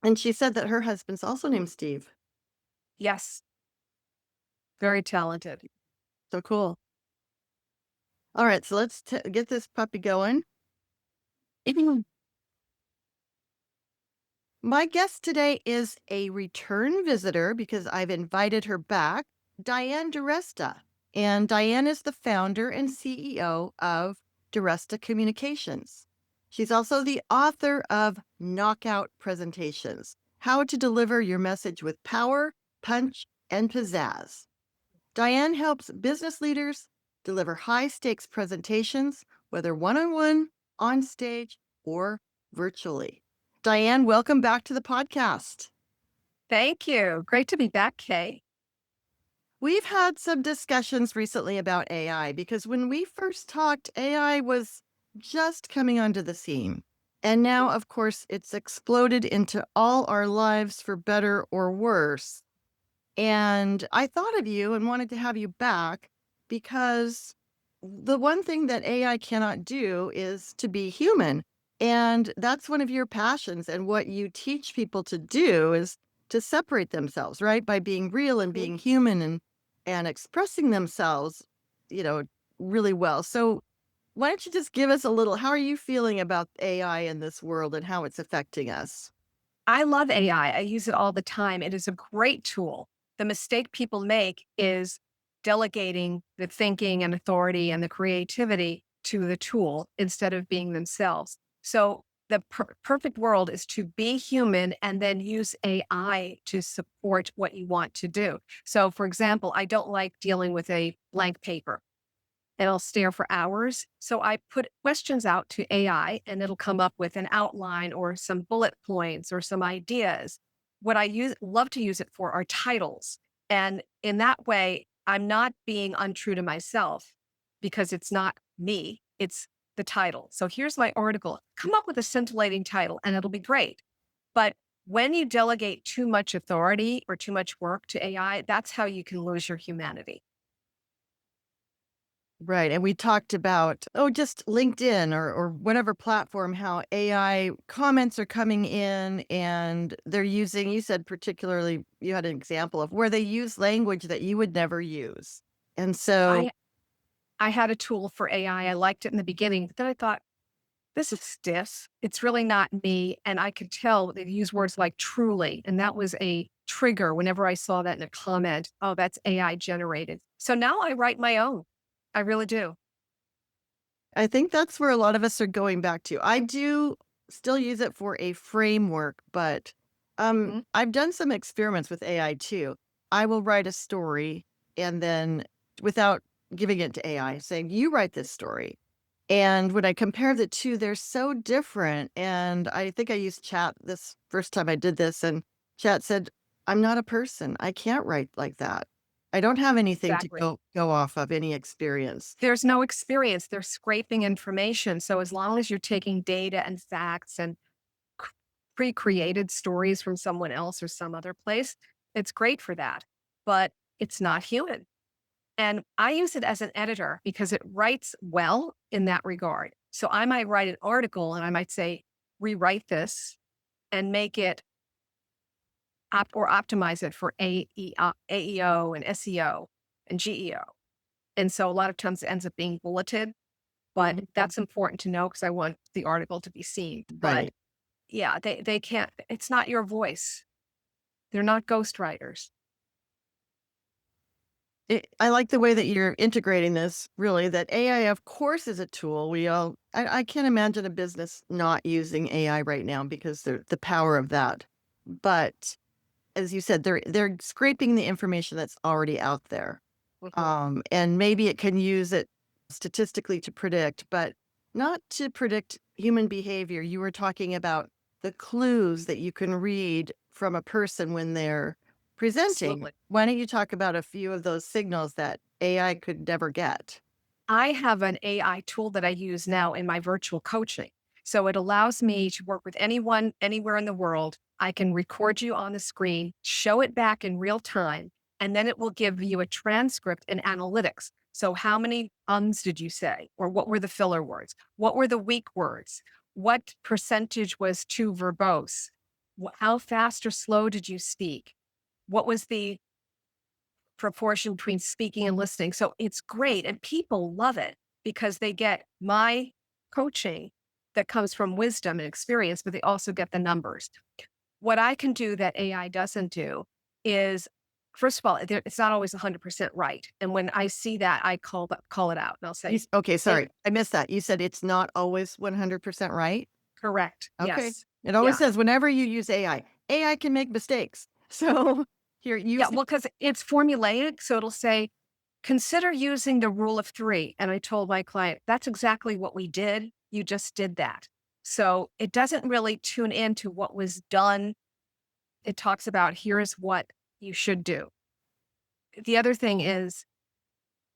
And she said that her husband's also named Steve. Yes, very talented. So cool. All right, so let's get this puppy going. My guest today is a return visitor because I've invited her back, Diane DiResta. And Diane is the founder and CEO of DiResta Communications. She's also the author of Knockout Presentations: How to Deliver Your Message with Power, Punch, and Pizzazz. Diane helps business leaders deliver high stakes presentations, whether one on one, on stage, or virtually. Diane, welcome back to the podcast. Thank you. Great to be back, Kay. We've had some discussions recently about AI because when we first talked, AI was just coming onto the scene. And now, of course, it's exploded into all our lives for better or worse. And I thought of you and wanted to have you back because the one thing that AI cannot do is to be human. And that's one of your passions. And what you teach people to do is to separate themselves, right? By being real and Mhm. being human and expressing themselves, you know, really well. So why don't you just give us a little, how are you feeling about AI in this world and how it's affecting us? I love AI. I use it all the time. It is a great tool. The mistake people make is delegating the thinking and authority and the creativity to the tool instead of being themselves. So, the perfect world is to be human and then use AI to support what you want to do. So, for example, I don't like dealing with a blank paper and I'll stare for hours. So I put questions out to AI and it'll come up with an outline or some bullet points or some ideas. What I love to use it for are titles. And in that way, I'm not being untrue to myself because it's not me, it's the title. So here's my article. Come up with a scintillating title and it'll be great. But when you delegate too much authority or too much work to AI, that's how you can lose your humanity. Right, and we talked about, oh, just LinkedIn or whatever platform, how AI comments are coming in and they're using, you said particularly, you had an example of where they use language that you would never use. And so I I had a tool for AI. I liked it in the beginning, but then I thought, this is stiff. It's really not me. And I could tell they use words like truly. And that was a trigger whenever I saw that in a comment. Oh, that's AI generated. So now I write my own. I really do. I think that's where a lot of us are going back to. I do still use it for a framework, but Mhm. I've done some experiments with AI too. I will write a story and then without giving it to AI, saying, you write this story. And when I compare the two, they're so different. And I think I used chat this first time I did this, and chat said, I'm not a person. I can't write like that. I don't have anything to Exactly. go off of, any experience. There's no experience. They're scraping information. So as long as you're taking data and facts and c- pre-created stories from someone else or some other place, it's great for that. But it's not human. And I use it as an editor because it writes well in that regard. So I might write an article and I might say, rewrite this and make it or optimize it for AEO and SEO and GEO. And so a lot of times it ends up being bulleted, but Mhm. that's important to know because I want the article to be seen. But Right. yeah, they can't, it's not your voice. They're not ghostwriters. I like the way that you're integrating this, really, that AI, of course, is a tool. I can't imagine a business not using AI right now because the power of that. But as you said, they're scraping the information that's already out there. Mhm. And maybe it can use it statistically to predict, but not to predict human behavior. You were talking about the clues that you can read from a person when they're presenting. Absolutely. Why don't you talk about a few of those signals that AI could never get? I have an AI tool that I use now in my virtual coaching. So it allows me to work with anyone, anywhere in the world. I can record you on the screen, show it back in real time, and then it will give you a transcript and analytics. So, how many ums did you say? Or what were the filler words? What were the weak words? What percentage was too verbose? How fast or slow did you speak? What was the proportion between speaking and listening? So it's great. And people love it because they get my coaching that comes from wisdom and experience, but they also get the numbers. What I can do that AI doesn't do is, first of all, it's not always 100% right. And when I see that, I call it out and I'll say, Okay, "A- sorry. I missed that. You said it's not always 100% right? correct. Okay. Yes. It always Yeah. says whenever you use AI can make mistakes. So here, Yeah. use it. Well, because it's formulaic. So it'll say, consider using the rule of three. And I told my client, that's exactly what we did. You just did that. So it doesn't really tune into what was done. It talks about here's what you should do. The other thing is,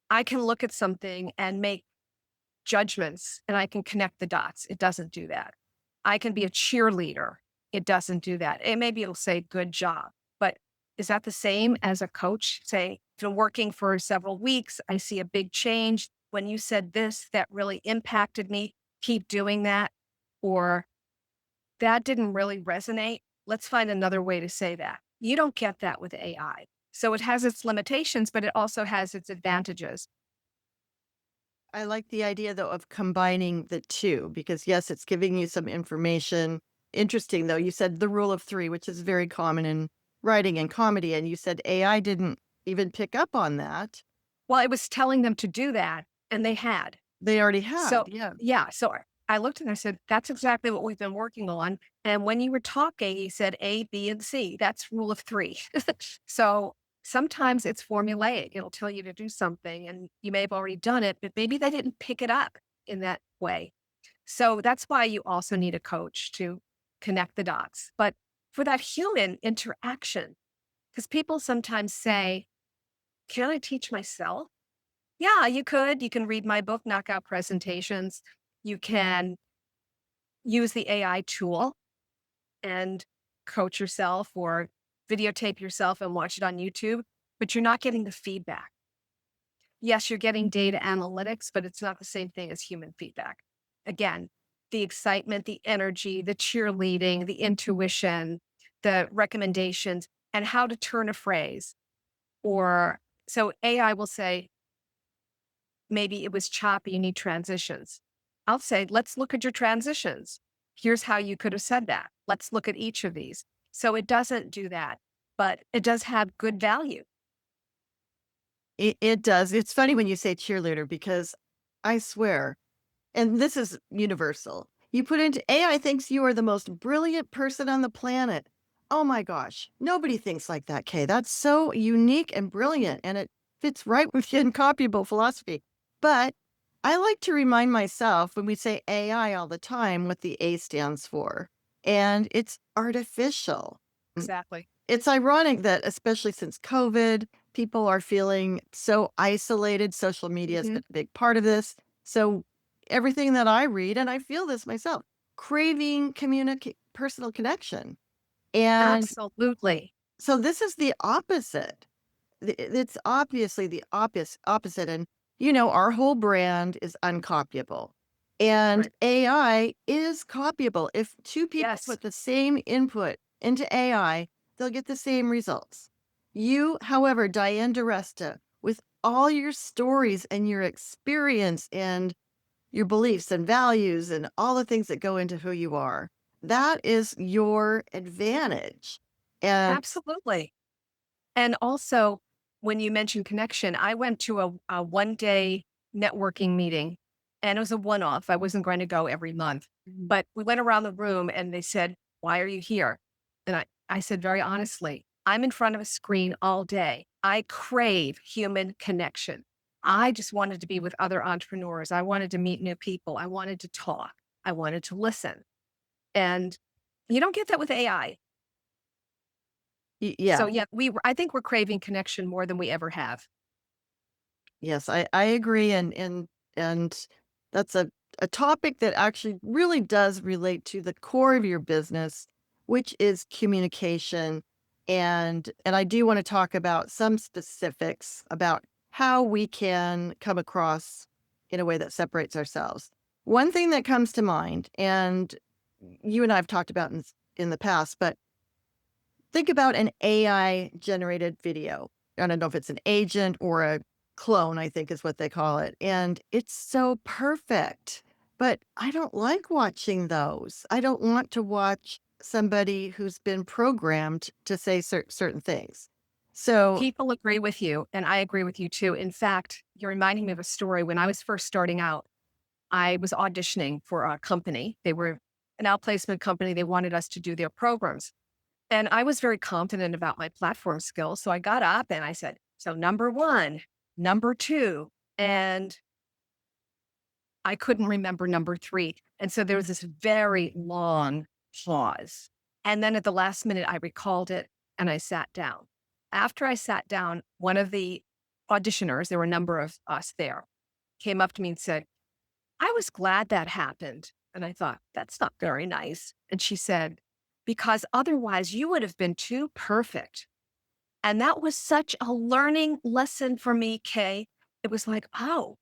I can look at something and make judgments and I can connect the dots. It doesn't do that. I can be a cheerleader. It doesn't do that. And maybe it'll say good job, but is that the same as a coach? Say, been working for several weeks. I see a big change. When you said this, that really impacted me. Keep doing that. Or that didn't really resonate. Let's find another way to say that. You don't get that with AI. So it has its limitations, but it also has its advantages. I like the idea though of combining the two because yes, it's giving you some information. Interesting though, you said the rule of three, which is very common in writing and comedy, and you said AI didn't even pick up on that. Well, it was telling them to do that, and they had. They already So, had, yeah. yeah, so I looked and I said, "That's exactly what we've been working on." And when you were talking, he said A, B, and C. That's rule of 3. So, sometimes it's formulaic. It'll tell you to do something, and you may have already done it, but maybe they didn't pick it up in that way. So, that's why you also need a coach to connect the dots. But for that human interaction, because people sometimes say, "Can I teach myself?" Yeah, you could. You can read my book, Knockout Presentations. You can use the AI tool and coach yourself or videotape yourself and watch it on YouTube, but you're not getting the feedback. Yes, you're getting data analytics, but it's not the same thing as human feedback. Again, the excitement, the energy, the cheerleading, the intuition, the recommendations, and how to turn a phrase. Or so AI will say, maybe it was choppy, you need transitions. I'll say, let's look at your transitions. Here's how you could have said that. Let's look at each of these. So it doesn't do that, but it does have good value. It does. It's funny when you say cheerleader because I swear, and this is universal. You put into AI thinks you are the most brilliant person on the planet. Oh my gosh. Nobody thinks like that, Kay. That's so unique and brilliant. And it fits right with the Uncopyable philosophy. But I like to remind myself when we say AI all the time what the A stands for. And it's artificial. Exactly. It's ironic that, especially since COVID, people are feeling so isolated. Social media has Hmm. been a big part of this. So, everything that I read, and I feel this myself, craving personal connection. And Absolutely. so, this is the opposite. It's obviously the opposite. And, our whole brand is uncopyable. And Right. AI is copyable. If two people Yes. put the same input into AI, they'll get the same results. You, however, Diane DiResta, with all your stories and your experience and your beliefs and values and all the things that go into who you are, that is your advantage. And Absolutely. And also, when you mentioned connection, I went to a 1 day networking meeting and it was a one off. I wasn't going to go every month, but we went around the room and they said, "Why are you here?" And I said, very honestly, I'm in front of a screen all day. I crave human connection. I just wanted to be with other entrepreneurs. I wanted to meet new people. I wanted to talk. I wanted to listen. And you don't get that with AI. So yeah, yeah, I think we're craving connection more than we ever have. yes, I agree, and that's a topic that actually really does relate to the core of your business, which is communication, and I do want to talk about some specifics about how we can come across in a way that separates ourselves. One thing that comes to mind, and you and I have talked about in the past, but think about an AI generated video. I don't know if it's an agent or a clone, I think is what they call it. And it's so perfect. But I don't like watching those. I don't want to watch somebody who's been programmed to say certain things. So, People agree with you, and I agree with you too. In fact, you're reminding me of a story. When I was first starting out, I was auditioning for a company. They were an outplacement company. They wanted us to do their programs. And I was very confident about my platform skills. So I got up and I said, so number one, number two, and I couldn't remember number three. And so there was this very long pause. And then at the last minute, I recalled it and I sat down. After I sat down, one of the auditioners, there were a number of us there, came up to me and said, I was glad that happened. And I thought, that's not very nice. And she said, because otherwise you would have been too perfect. And that was such a learning lesson for me, Kay. It was like, oh,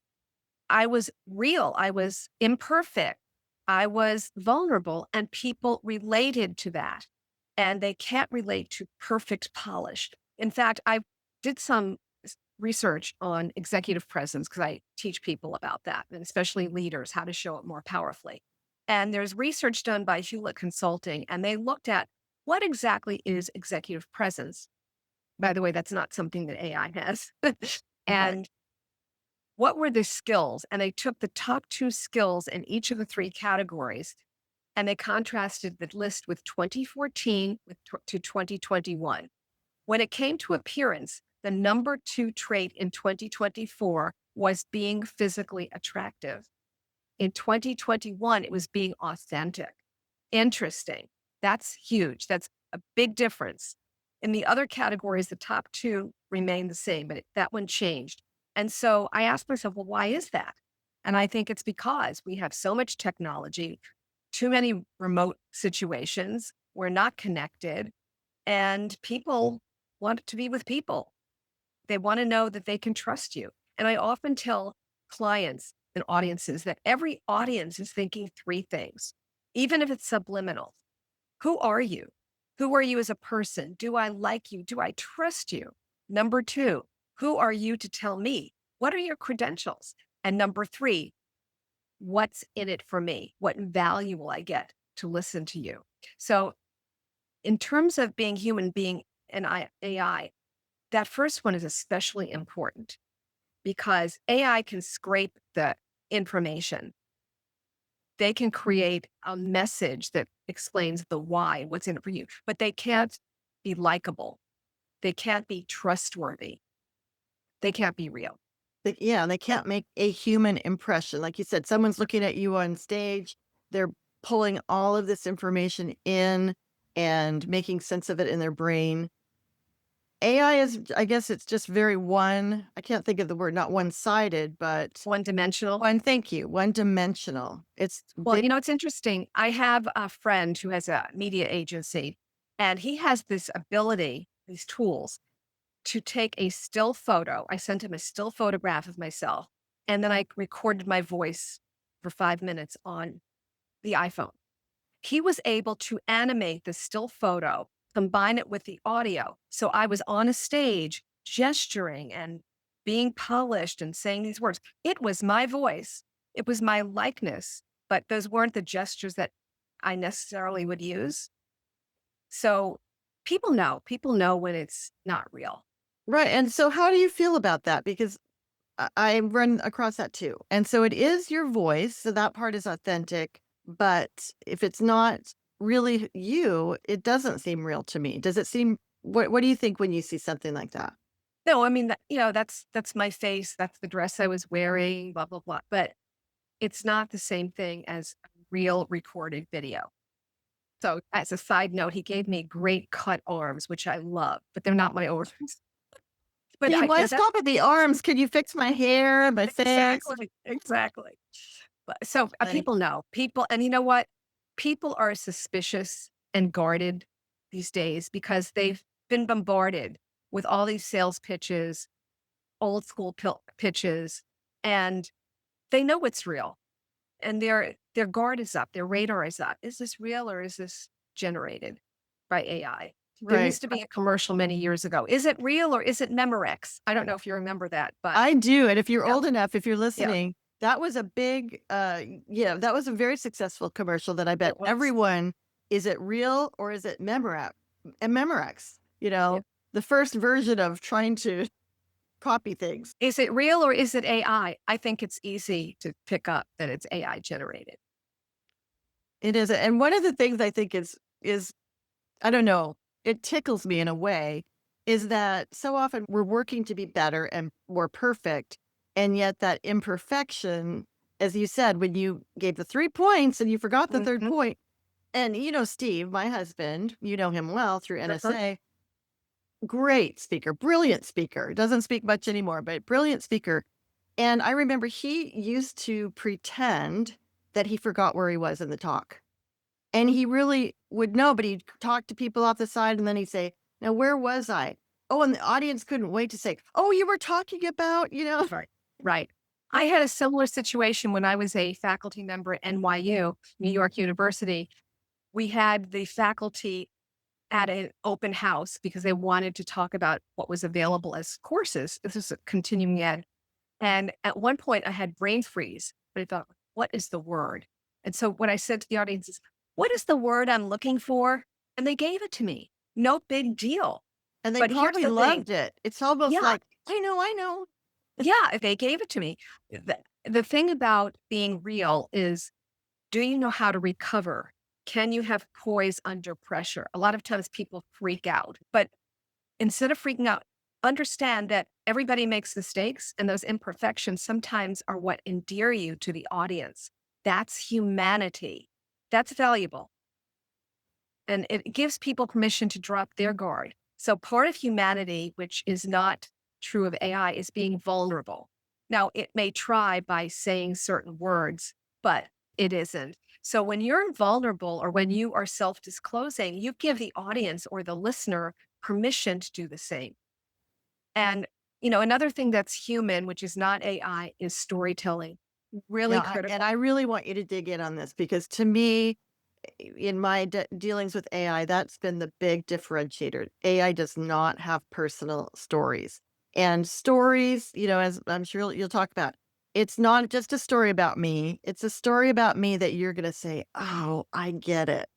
I was real. I was imperfect. I was vulnerable, and people related to that. And they can't relate to perfect polish. In fact, I did some research on executive presence because I teach people about that, and especially leaders, how to show it more powerfully. And there's research done by Hewlett Consulting, and they looked at what exactly is executive presence. By the way, that's not something that AI has. okay. And what were the skills? And they took the top two skills in each of the three categories and they contrasted the list with 2014 to 2021. When it came to appearance, the number two trait in 2024 was being physically attractive. In 2021, it was being authentic. Interesting. That's huge. That's a big difference. In the other categories, the top two remain the same, but that one changed. And so I asked myself, well, why is that? And I think it's because we have so much technology, too many remote situations, we're not connected, and people want to be with people. They want to know that they can trust you. And I often tell clients and audiences that every audience is thinking three things, even if it's subliminal. Who are you? Who are you as a person? Do I like you? Do I trust you? Number two, who are you to tell me? What are your credentials? And number three, what's in it for me? What value will I get to listen to you? So, in terms of being human, being an AI, that first one is especially important because AI can scrape the information. They can create a message that explains the why, what's in it for you, but they can't be likable. They can't be trustworthy. They can't be real. Yeah, they can't make a human impression. Like you said, someone's looking at you on stage, they're pulling all of this information in and making sense of it in their brain. AI is, I guess it's just very I can't think of the word, not one sided, but One dimensional. thank you, one dimensional. It's Well, big. it's interesting. I have a friend who has a media agency, and he has this ability, these tools to take a still photo. I sent him a still photograph of myself, and then I recorded my voice for 5 minutes on the iPhone. He was able to animate the still photo, combine it with the audio. So I was on a stage gesturing and being polished and saying these words. It was my voice, it was my likeness, but those weren't the gestures that I necessarily would use. So people know when it's not real. Right. And so, how do you feel about that? Because I run across that too. And so, it is your voice. So, that part is authentic. But if it's not really you, it doesn't seem real to me. Does it seem, what do you think when you see something like that? No, I mean, that's my face, that's the dress I was wearing, blah, blah, blah. But it's not the same thing as a real recorded video. So, as a side note, he gave me great cut arms, which I love, but they're not my arms. But Yeah, why that's stop at the arms? Can you fix my hair and my face? exactly, exactly. But so Like, people know people, and you know what? People are suspicious and guarded these days because they've been bombarded with all these sales pitches, old school pitches, and they know it's real. And their guard is up, their radar is up. Is this real or is this generated by AI? There Right. used to be a commercial many years ago. Is it real or is it Memorex? I don't know if you remember that, but I do, and if you're yep, old enough, if you're yep, listening, that was a big, that was a very successful commercial that I bet it was. everyone, is it real or is it Memorex, Yeah. the first version of trying to copy things. Is it real or is it AI? I think it's easy to pick up that it's AI generated. It is, and one of the things I think is I don't know, it tickles me in a way, is that so often we're working to be better and more perfect, and yet that imperfection, as you said, when you gave the 3 points and you forgot the 3rd Mhm. point, and Steve, my husband, you know him well through Uh-huh. NSA, great speaker, brilliant speaker, doesn't speak much anymore, but brilliant speaker, and I remember he used to pretend that he forgot where he was in the talk. And he really would know, but he'd talk to people off the side and then he'd say, "Now, where was I?" Oh, and the audience couldn't wait to say, "Oh, you were talking about," Right. Right. I had a similar situation when I was a faculty member at NYU, New York University. We had the faculty at an open house because they wanted to talk about what was available as courses. This is a continuing ed. And at one point, I had brain freeze, but I thought, what is the word? And so what I said to the audience is, what is the word I'm looking for? And they gave it to me. No big deal. And they But here's probably the thing. loved it. It's almost Yeah, like, I know." yeah, they gave it to me. The thing about being real is, do you know how to recover? Can you have poise under pressure? A lot of times people freak out, but instead of freaking out, understand that everybody makes mistakes and those imperfections sometimes are what endear you to the audience. That's humanity. That's valuable. And it gives people permission to drop their guard. So part of humanity, which is not true of AI, is being vulnerable. Now, it may try by saying certain words, but it isn't. So when you're vulnerable or when you are self disclosing, you give the audience or the listener permission to do the same. And, another thing that's human, which is not AI, is storytelling. Really Yeah, and critical. I really want you to dig in on this because to me, in my dealings with AI, that's been the big differentiator. AI does not have personal stories. And stories, as I'm sure you'll talk about, it's not just a story about me. It's a story about me that you're going to say, "Oh, I get it."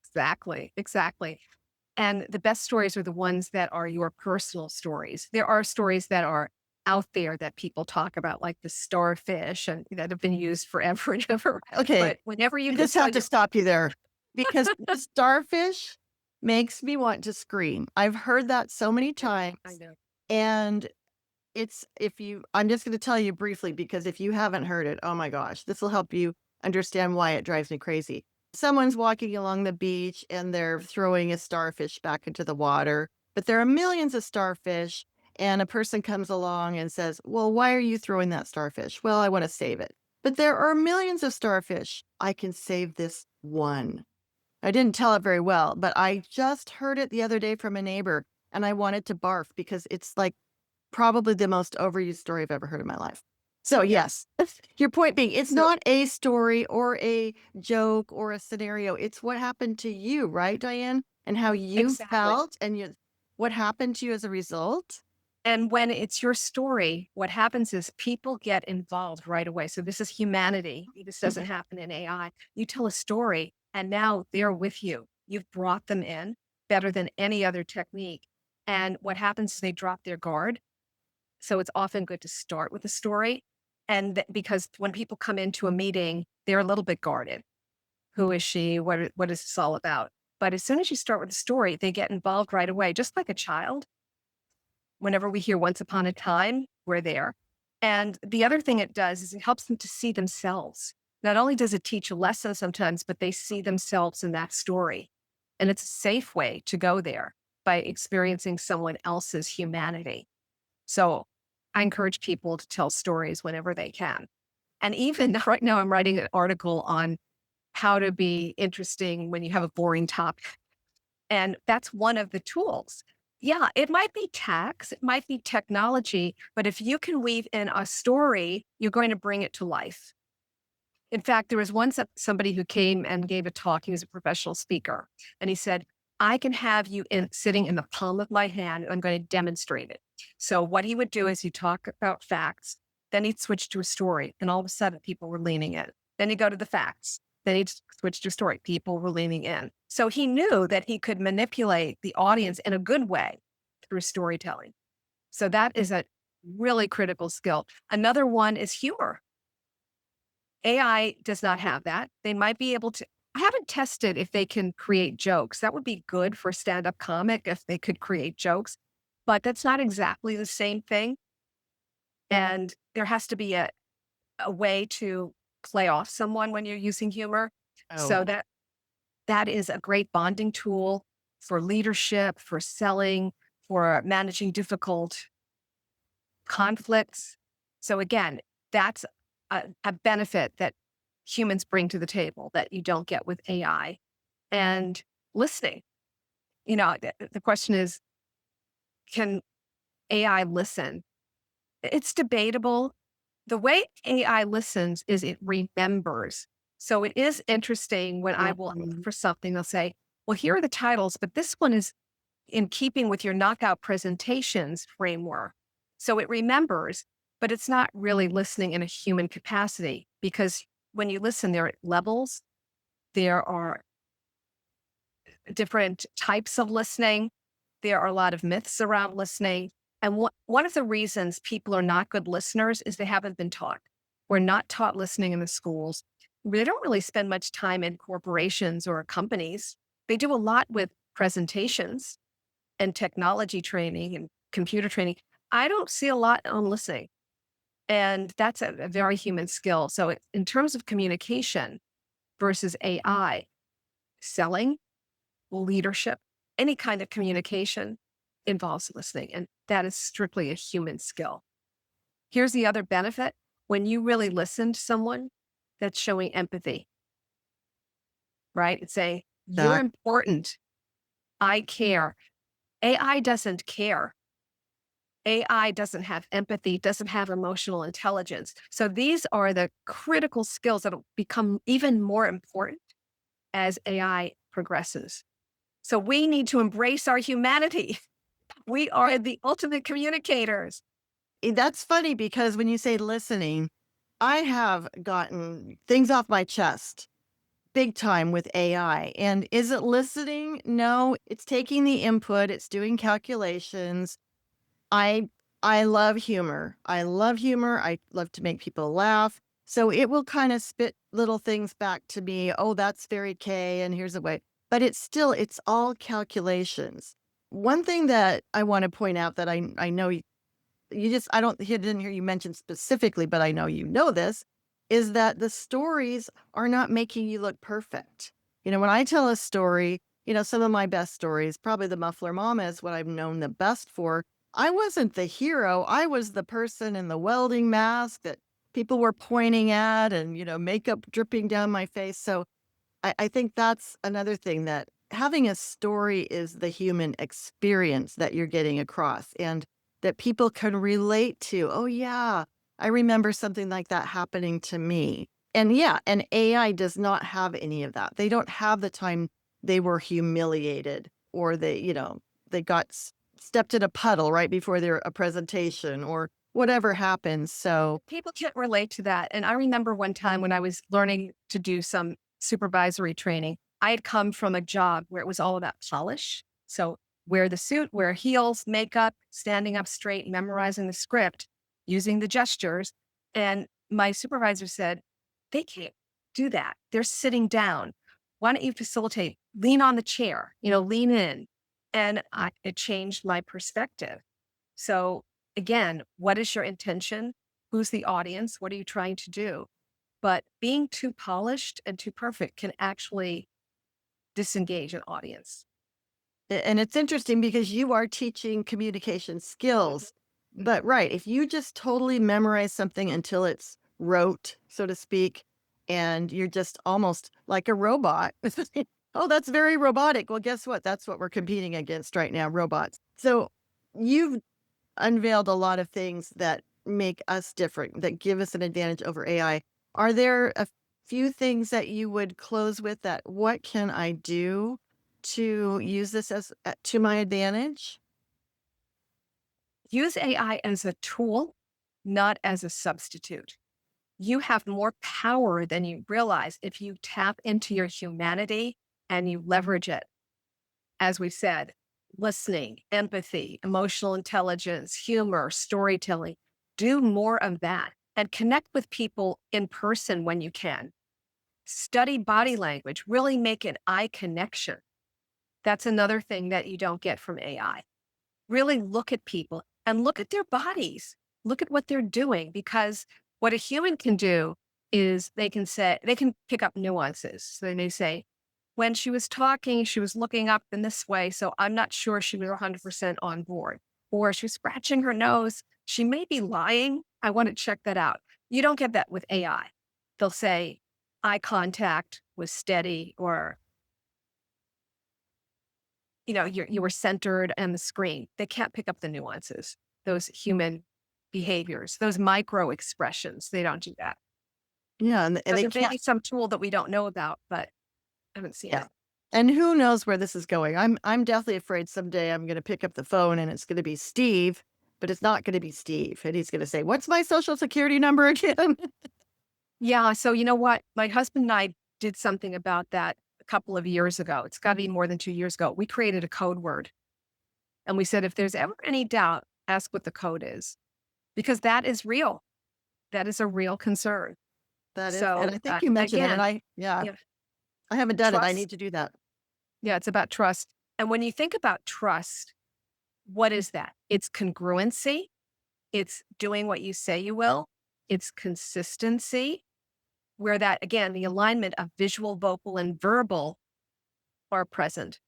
Exactly. Exactly. And the best stories are the ones that are your personal stories. There are stories that are out there that people talk about, like the starfish and that have been used forever and ever. Okay, But whenever you I can just tell have to your stop you there because the starfish makes me want to scream. I've heard that so many I times. know. And I'm just gonna tell you briefly because if you haven't heard it, oh my gosh, this will help you understand why it drives me crazy. Someone's walking along the beach and they're throwing a starfish back into the water, but there are millions of starfish, and a person comes along and says, "Well, why are you throwing that starfish?" "Well, I want to save it." "But there are millions of starfish. I can save this one." I didn't tell it very well, but I just heard it the other day from a neighbor and I wanted to barf because it's like probably the most overused story I've ever heard in my life. So, Yeah, yes, your point being, it's so not a story or a joke or a scenario. It's what happened to you, right, Diane? And how you exactly. felt and what happened to you as a result? And when it's your story, what happens is people get involved right away. So this is humanity. This doesn't happen in AI. You tell a story and now they're with you. You've brought them in better than any other technique. And what happens is they drop their guard. So it's often good to start with a story. And because when people come into a meeting, they're a little bit guarded. Who is she? What is this all about? But as soon as you start with a story, they get involved right away, just like a child. Whenever we hear once upon a time, we're there. And the other thing it does is it helps them to see themselves. Not only does it teach a lesson sometimes, but they see themselves in that story. And it's a safe way to go there by experiencing someone else's humanity. So I encourage people to tell stories whenever they can. And even right now, I'm writing an article on how to be interesting when you have a boring topic. And that's one of the tools. Yeah, it might be tax, it might be technology, but if you can weave in a story, you're going to bring it to life. In fact, there was once somebody who came and gave a talk. He was a professional speaker. And he said, I can have you sitting in the palm of my hand, and I'm going to demonstrate it. So what he would do is he'd talk about facts, then he'd switch to a story, and all of a sudden people were leaning in. Then he'd go to the facts, then he'd switch to a story, people were leaning in. So he knew that he could manipulate the audience in a good way through storytelling. So that is a really critical skill. Another one is humor. AI does not have that. They might be able to. I haven't tested if they can create jokes. That would be good for stand-up comic if they could create jokes, but that's not exactly the same thing. And there has to be a way to play off someone when you're using humor. Oh, So that is a great bonding tool for leadership, for selling, for managing difficult conflicts. So again, that's a benefit that humans bring to the table that you don't get with AI. And listening, the question is, can AI listen? It's debatable. The way AI listens is it remembers. So it is interesting when I will ask mhm. for something, they'll say, well, here are the titles, but this one is in keeping with your knockout presentations framework. So it remembers, but it's not really listening in a human capacity because when you listen, there are levels, there are different types of listening, there are a lot of myths around listening. And one of the reasons people are not good listeners is they haven't been taught. We're not taught listening in the schools. They don't really spend much time in corporations or companies. They do a lot with presentations and technology training and computer training. I don't see a lot on listening. And that's a very human skill. So, in terms of communication versus AI, selling, leadership, any kind of communication involves listening. And that is strictly a human skill. Here's the other benefit when you really listen to someone, that's showing empathy, right? It's saying, you're That important. I care. AI doesn't care. AI doesn't have empathy, doesn't have emotional intelligence. So these are the critical skills that will become even more important as AI progresses. So we need to embrace our humanity. We are the ultimate communicators. that's funny because when you say listening, I have gotten things off my chest big time with AI. And is it listening? No, it's taking the input, it's doing calculations. I I love humor. I love humor. I love to make people laugh. So it will kind of spit little things back to me. Oh, that's very K and here's a way. But it's all calculations. One thing that I want to point out that I know you just I don't he didn't hear you mention specifically, but I know you know this, is that the stories are not making you look perfect. When I tell a story, some of my best stories, probably the Muffler Mama is what I've known the best for. I wasn't the hero. I was the person in the welding mask that people were pointing at and, makeup dripping down my face. So I think that's another thing that having a story is the human experience that you're getting across and that people can relate to. Oh, yeah, I remember something like that happening to me. And yeah, and AI does not have any of that. They don't have the time they were humiliated or they got stepped in a puddle right before their a presentation or whatever happens. So, People can't relate to that. And I remember one time when I was learning to do some supervisory training, I had come from a job where it was all about polish. So wear the suit, wear heels, makeup, standing up straight, memorizing the script, using the gestures. And my supervisor said, they can't do that. They're sitting down. Why don't you facilitate? Lean on the chair, lean in. And it changed my perspective. So again, what is your intention? Who's the audience? What are you trying to do? But being too polished and too perfect can actually disengage an audience. And it's interesting because you are teaching communication Mhm. skills. But right, if you just totally memorize something until it's rote, so to speak, and you're just almost like a robot. Oh, that's very robotic. Well, guess what? That's what we're competing against right now, robots. So you've unveiled a lot of things that make us different, that give us an advantage over AI. Are there a few things that you would close with that what can I do to use this as to my advantage? Use AI as a tool, not as a substitute. You have more power than you realize if you tap into your humanity and you leverage it. As we said, listening, empathy, emotional intelligence, humor, storytelling. Do more of that and connect with people in person when you can. Study body language, really make an eye connection. That's another thing that you don't get from AI. Really look at people and look at their bodies. Look at what they're doing, because what a human can do is they can pick up nuances. So they may say, when she was talking, she was looking up in this way. So I'm not sure she was 100% on board. Or she was scratching her nose. She may be lying. I want to check that out. You don't get that with AI. They'll say eye contact was steady, or you were centered on the screen. They can't pick up the nuances, those human behaviors, those micro expressions. They don't do that. Yeah, and So they there may can't. be some tool that we don't know about, but I haven't seen Yeah. it. And who knows where this is going? I'm definitely afraid someday I'm gonna pick up the phone and it's gonna be Steve, but it's not gonna be Steve, and he's gonna say, "What's my Social Security number again?" Yeah. So you know what? My husband and I did something about that a couple of years ago. It's got to be more than 2 years ago. We created a code word and we said, if there's ever any doubt, ask what the code is, because that is real. That is a real concern. That is, and So I think you mentioned that, and again, yeah, yeah, I haven't done it. I trust. need to do that. Yeah, it's about trust. And when you think about trust, what is that? It's congruency. It's doing what you say you will. It's consistency, where that, again, the alignment of visual, vocal, and verbal are present.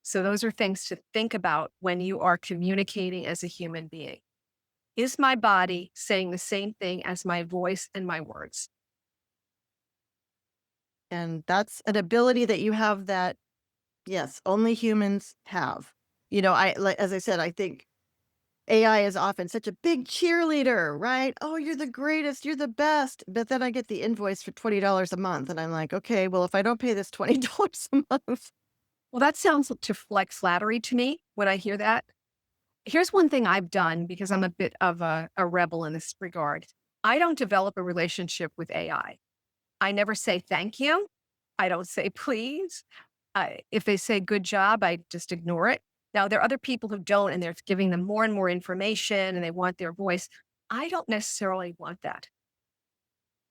So those are things to think about when you are communicating as a human being. Is my body saying the same thing as my voice and my words? And that's an ability that you have that, yes, only humans have. I like, as I said, I think AI is often such a big cheerleader, right? "Oh, you're the greatest, you're the best." But then I get the invoice for $20 a month, and I'm like, "Okay, well, if I don't pay this $20 a month." Well, that sounds like flattery to me when I hear that. Here's one thing I've done, because I'm a bit of a rebel in this regard. I don't develop a relationship with AI. I never say thank you. I don't say please. If they say good job, I just ignore it. Now, there are other people who don't, and they're giving them more and more information and they want their voice. I don't necessarily want that.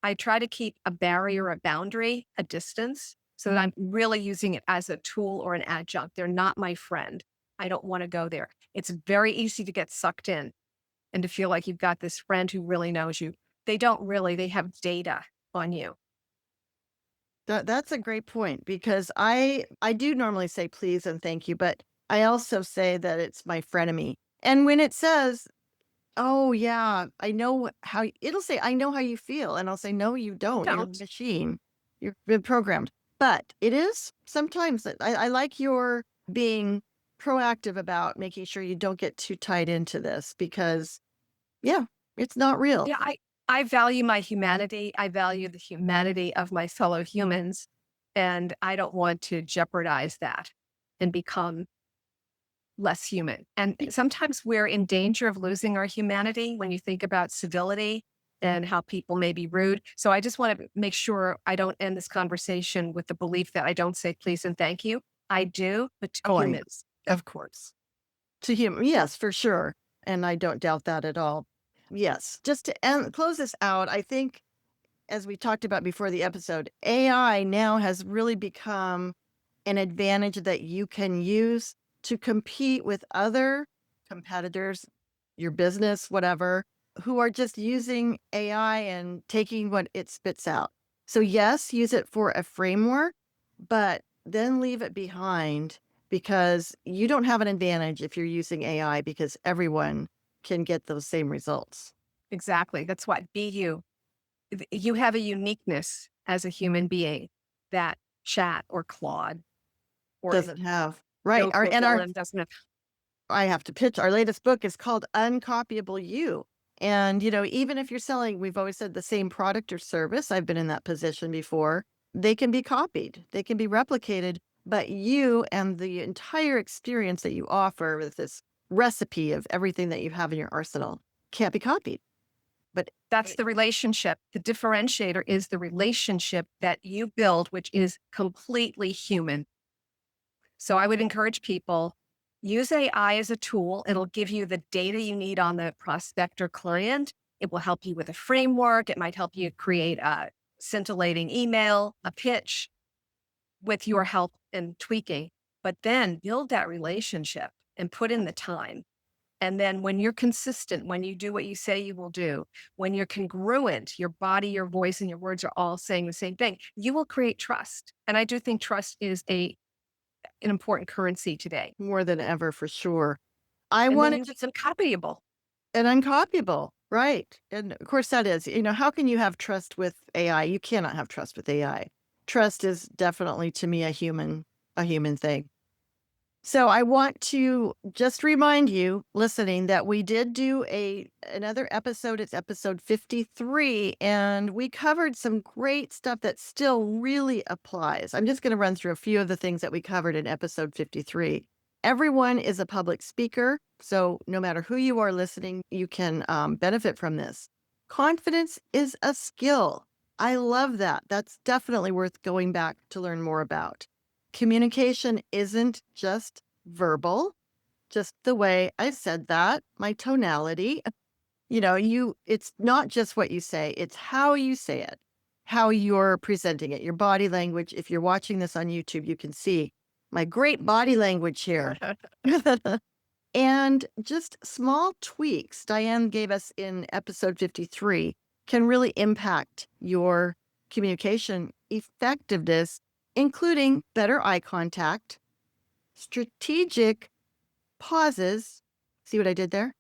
I try to keep a barrier, a boundary, a distance, so that I'm really using it as a tool or an adjunct. They're not my friend. I don't want to go there. It's very easy to get sucked in and to feel like you've got this friend who really knows you. They don't really, they have data on you. That's a great point because I do normally say please and thank you, but I also say that it's my frenemy. And when it says, "Oh, yeah, I know it'll say, "I know how you feel." And I'll say, "No, you I don't. You're a don't. machine. You've been programmed." But it is sometimes that I like your being proactive about making sure you don't get too tied into this because, yeah, it's not real. Yeah, I value my humanity. I value the humanity of my fellow humans, and I don't want to jeopardize that and become less human. And sometimes we're in danger of losing our humanity when you think about civility and how people may be rude. So I just want to make sure I don't end this conversation with the belief that I don't say please and thank you. I do, but to Oh, I humans. of course. To him, yes, for sure, and I don't doubt that at all. Yes, just to close this out, I think, as we talked about before the episode, AI now has really become an advantage that you can use to compete with other competitors, your business, whatever, who are just using AI and taking what it spits out. So, yes, use it for a framework, but then leave it behind because you don't have an advantage if you're using AI because everyone can get those same results. Exactly. That's what be you. You have a uniqueness as a human being that chat or Claude or Doesn't have. Right. Joe Our LM doesn't have. I have to pitch our latest book is called Uncopyable You. And, even if you're selling, we've always said the same product or service, I've been in that position before, they can be copied, they can be replicated, but you and the entire experience that you offer with this recipe of everything that you have in your arsenal can't be copied. But That's the relationship. The differentiator is the relationship that you build, which is completely human. So I would encourage people use AI as a tool. It'll give you the data you need on the prospect or client. It will help you with a framework. It might help you create a scintillating email, a pitch with your help and tweaking. But then build that relationship and put in the time. And then when you're consistent, when you do what you say you will do, when you're congruent, your body, your voice, and your words are all saying the same thing, you will create trust. And I do think trust is an important currency today. more than ever, for sure. I And then wanted it's uncopyable. an uncopyable, right? And of course, that is, how can you have trust with AI? You cannot have trust with AI. Trust is definitely, to me, a human thing. So I want to just remind you listening that we did do another episode. It's episode 53, and we covered some great stuff that still really applies. I'm just going to run through a few of the things that we covered in episode 53. Everyone is a public speaker, so no matter who you are listening, you can benefit from this. Confidence is a skill. I love that. That's definitely worth going back to learn more about. Communication isn't just verbal, just the way I said that, my tonality. It's not just what you say, it's how you say it, how you're presenting it, your body language. If you're watching this on YouTube, you can see my great body language here. And just small tweaks Diane gave us in episode 53 can really impact your communication effectiveness, including better eye contact, strategic pauses. See what I did there?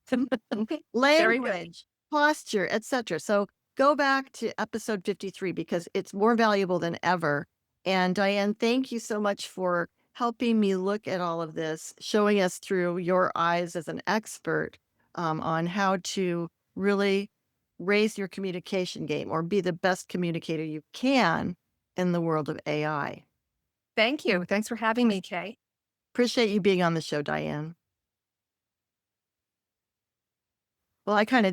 Very good. Language, posture, etc. So go back to episode 53 because it's more valuable than ever. And Diane, thank you so much for helping me look at all of this, showing us through your eyes as an expert on how to really raise your communication game or be the best communicator you can in the world of AI. Thank you. Thanks for having me, Kay. Appreciate you being on the show, Diane. Well, I kind of